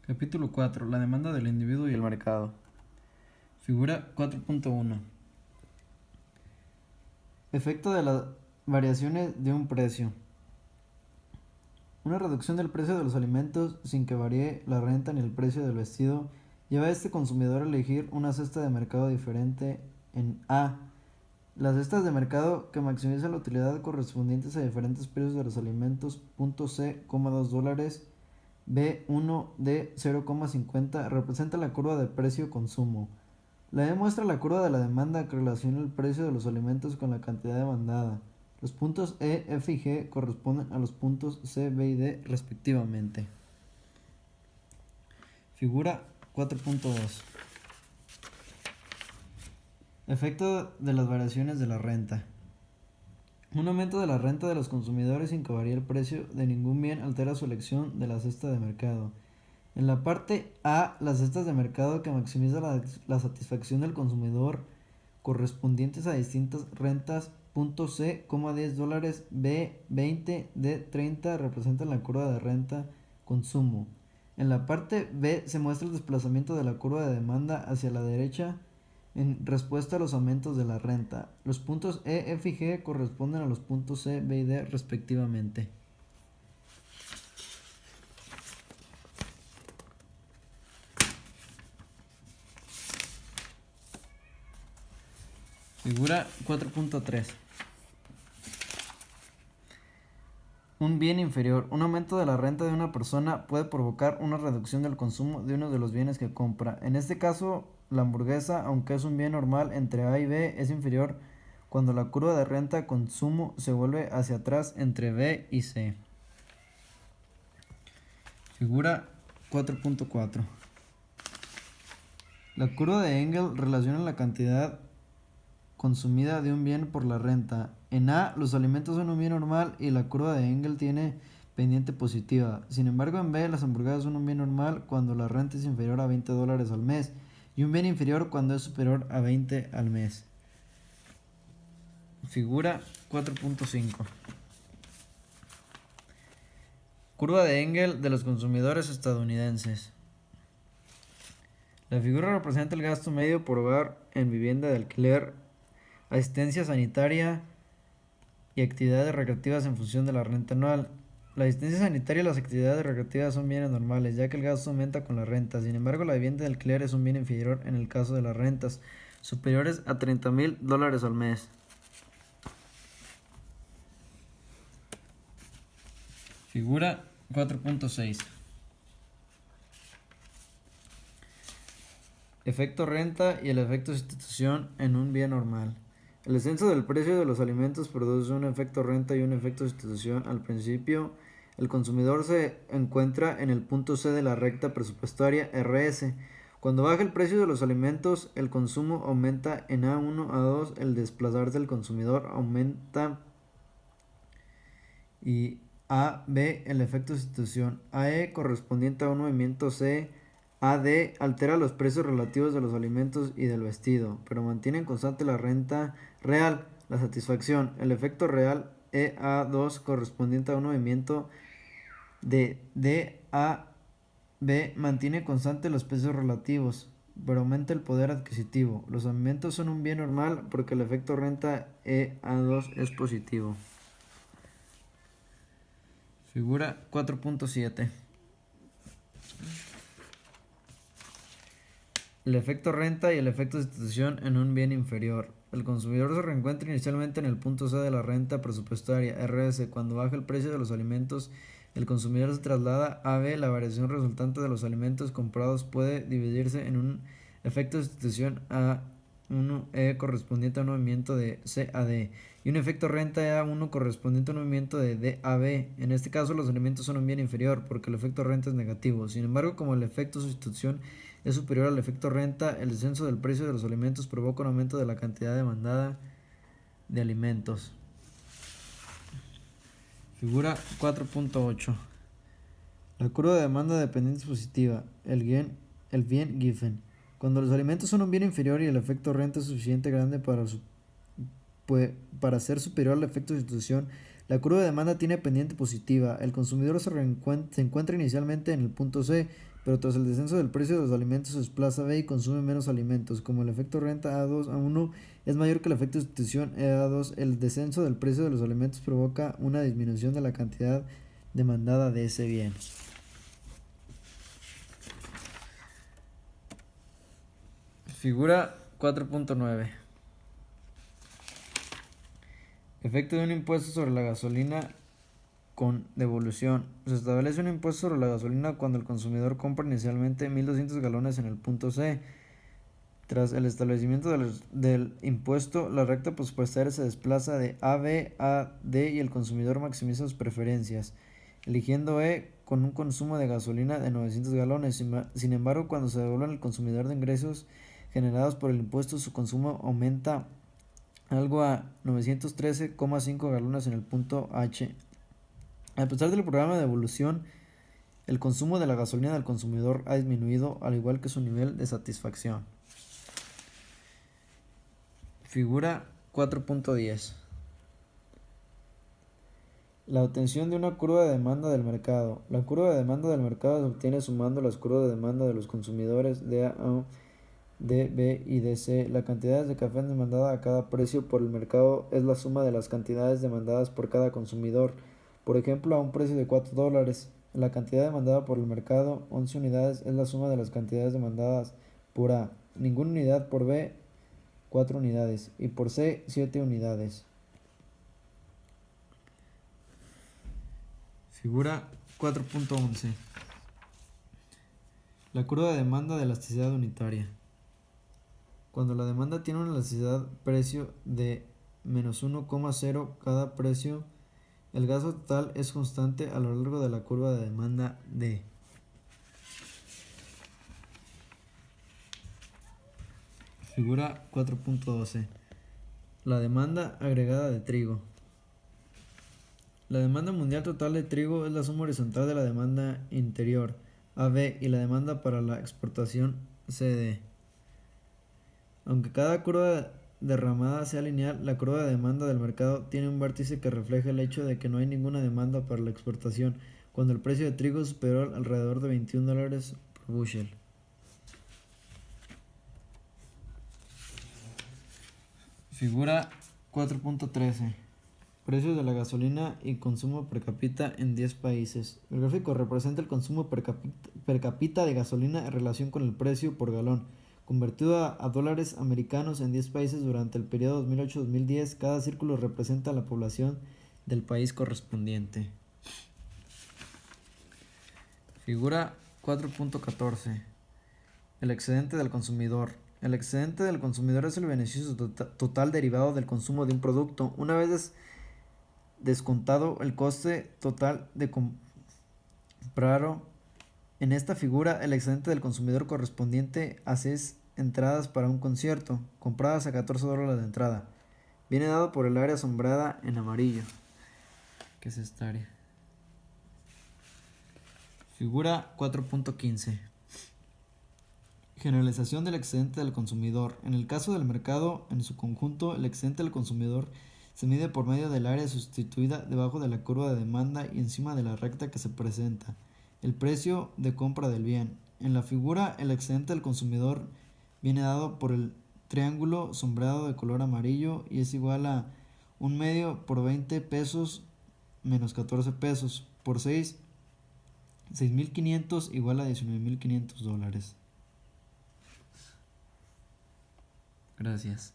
Capítulo 4. La demanda del individuo y el mercado. Figura 4.1. Efecto de las variaciones de un precio. Una reducción del precio de los alimentos sin que varíe la renta ni el precio del vestido lleva a este consumidor a elegir una cesta de mercado diferente en A. Las cestas de mercado que maximizan la utilidad correspondientes a diferentes precios de los alimentos. C, $2. B1 de 0,50 representa la curva de precio-consumo. La E muestra la curva de la demanda que relaciona el precio de los alimentos con la cantidad demandada. Los puntos E, F y G corresponden a los puntos C, B y D respectivamente. Figura 4.2. Efecto de las variaciones de la renta. Un aumento de la renta de los consumidores sin que varíe el precio de ningún bien altera su elección de la cesta de mercado. En la parte A, las cestas de mercado que maximizan la satisfacción del consumidor correspondientes a distintas rentas. Punto C, $10, B 20, D 30 representan la curva de renta consumo. En la parte B se muestra el desplazamiento de la curva de demanda hacia la derecha en respuesta a los aumentos de la renta. Los puntos E, F y G corresponden a los puntos C, B y D respectivamente. Figura 4.3. Un bien inferior. Un aumento de la renta de una persona puede provocar una reducción del consumo de uno de los bienes que compra. En este caso, la hamburguesa, aunque es un bien normal entre A y B, es inferior cuando la curva de renta-consumo se vuelve hacia atrás entre B y C. Figura 4.4. La curva de Engel relaciona la cantidad consumida de un bien por la renta. En A, los alimentos son un bien normal y la curva de Engel tiene pendiente positiva. Sin embargo, en B, las hamburguesas son un bien normal cuando la renta es inferior a $20 al mes y un bien inferior cuando es superior a 20 al mes. Figura 4.5. Curva de Engel de los consumidores estadounidenses. La figura representa el gasto medio por hogar en vivienda de alquiler, asistencia sanitaria y actividades recreativas en función de la renta anual. La asistencia sanitaria y las actividades recreativas son bienes normales, ya que el gasto aumenta con la renta. Sin embargo, la vivienda de alquiler es un bien inferior en el caso de las rentas superiores a $30,000 al mes. Figura 4.6. Efecto renta y el efecto sustitución en un bien normal. El descenso del precio de los alimentos produce un efecto renta y un efecto sustitución. Al principio, el consumidor se encuentra en el punto C de la recta presupuestaria RS. Cuando baja el precio de los alimentos, el consumo aumenta en A1, A2, el desplazarse del consumidor aumenta y AB el efecto sustitución. AE correspondiente a un movimiento C. AD altera los precios relativos de los alimentos y del vestido, pero mantiene constante la renta real, la satisfacción. El efecto real EA2 correspondiente a un movimiento de DAB mantiene constante los precios relativos, pero aumenta el poder adquisitivo. Los alimentos son un bien normal porque el efecto renta EA2 es positivo. Figura 4.7. El efecto renta y el efecto sustitución en un bien inferior. El consumidor se reencuentra inicialmente en el punto C de la renta presupuestaria RS. Cuando baja el precio de los alimentos, el consumidor se traslada a B. La variación resultante de los alimentos comprados puede dividirse en un efecto de sustitución A1E correspondiente a un movimiento de C a D y un efecto renta A1 correspondiente a un movimiento de D a B. En este caso, los alimentos son un bien inferior porque el efecto renta es negativo. Sin embargo, como el efecto sustitución es superior al efecto renta, el descenso del precio de los alimentos provoca un aumento de la cantidad demandada de alimentos. Figura 4.8. La curva de demanda dependiente es positiva, el bien Giffen. Cuando los alimentos son un bien inferior y el efecto renta es suficiente grande para ser superior al efecto de sustitución, la curva de demanda tiene pendiente positiva. El consumidor se encuentra inicialmente en el punto C, pero tras el descenso del precio de los alimentos se desplaza B y consume menos alimentos. Como el efecto renta A2A1 es mayor que el efecto sustitución A2, el descenso del precio de los alimentos provoca una disminución de la cantidad demandada de ese bien. Figura 4.9. Efecto de un impuesto sobre la gasolina con devolución. Se establece un impuesto sobre la gasolina cuando el consumidor compra inicialmente 1.200 galones en el punto C. Tras el establecimiento del impuesto, la recta presupuestaria se desplaza de AB a D y el consumidor maximiza sus preferencias, eligiendo E con un consumo de gasolina de 900 galones. Sin embargo, cuando se devuelven al consumidor de ingresos generados por el impuesto, su consumo aumenta algo a 913,5 galones en el punto H. A pesar del programa de devolución, el consumo de la gasolina del consumidor ha disminuido, al igual que su nivel de satisfacción. Figura 4.10. La obtención de una curva de demanda del mercado. La curva de demanda del mercado se obtiene sumando las curvas de demanda de los consumidores de A, D, B y de C. La cantidad de café demandada a cada precio por el mercado es la suma de las cantidades demandadas por cada consumidor. Por ejemplo, a un precio de $4, la cantidad demandada por el mercado, 11 unidades, es la suma de las cantidades demandadas por A, ninguna unidad, por B, 4 unidades, y por C, 7 unidades. Figura 4.11. La curva de demanda de elasticidad unitaria. Cuando la demanda tiene una elasticidad precio de menos 1,0 cada precio, el gasto total es constante a lo largo de la curva de demanda D. Figura 4.12. La demanda agregada de trigo. La demanda mundial total de trigo es la suma horizontal de la demanda interior, AB, y la demanda para la exportación, CD. Aunque cada curva derramada sea lineal, la curva de demanda del mercado tiene un vértice que refleja el hecho de que no hay ninguna demanda para la exportación, cuando el precio de trigo es superior alrededor de $21 por bushel. Figura 4.13. Precios de la gasolina y consumo per cápita en 10 países. El gráfico representa el consumo per cápita de gasolina en relación con el precio por galón. Convertido a dólares americanos en 10 países durante el periodo 2008-2010, cada círculo representa la población del país correspondiente. Figura 4.14. El excedente del consumidor. El excedente del consumidor es el beneficio total derivado del consumo de un producto, una vez descontado el coste total de comprarlo. En esta figura, el excedente del consumidor correspondiente a 6 entradas para un concierto, compradas a $14 de entrada. Viene dado por el área sombreada en amarillo, que es esta área. Figura 4.15. Generalización del excedente del consumidor. En el caso del mercado en su conjunto, el excedente del consumidor se mide por medio del área sustituida debajo de la curva de demanda y encima de la recta que se presenta, el precio de compra del bien. En la figura, el excedente del consumidor viene dado por el triángulo sombreado de color amarillo y es igual a 1 medio por 20 pesos menos 14 pesos por 6.500 igual a $19.500. Gracias.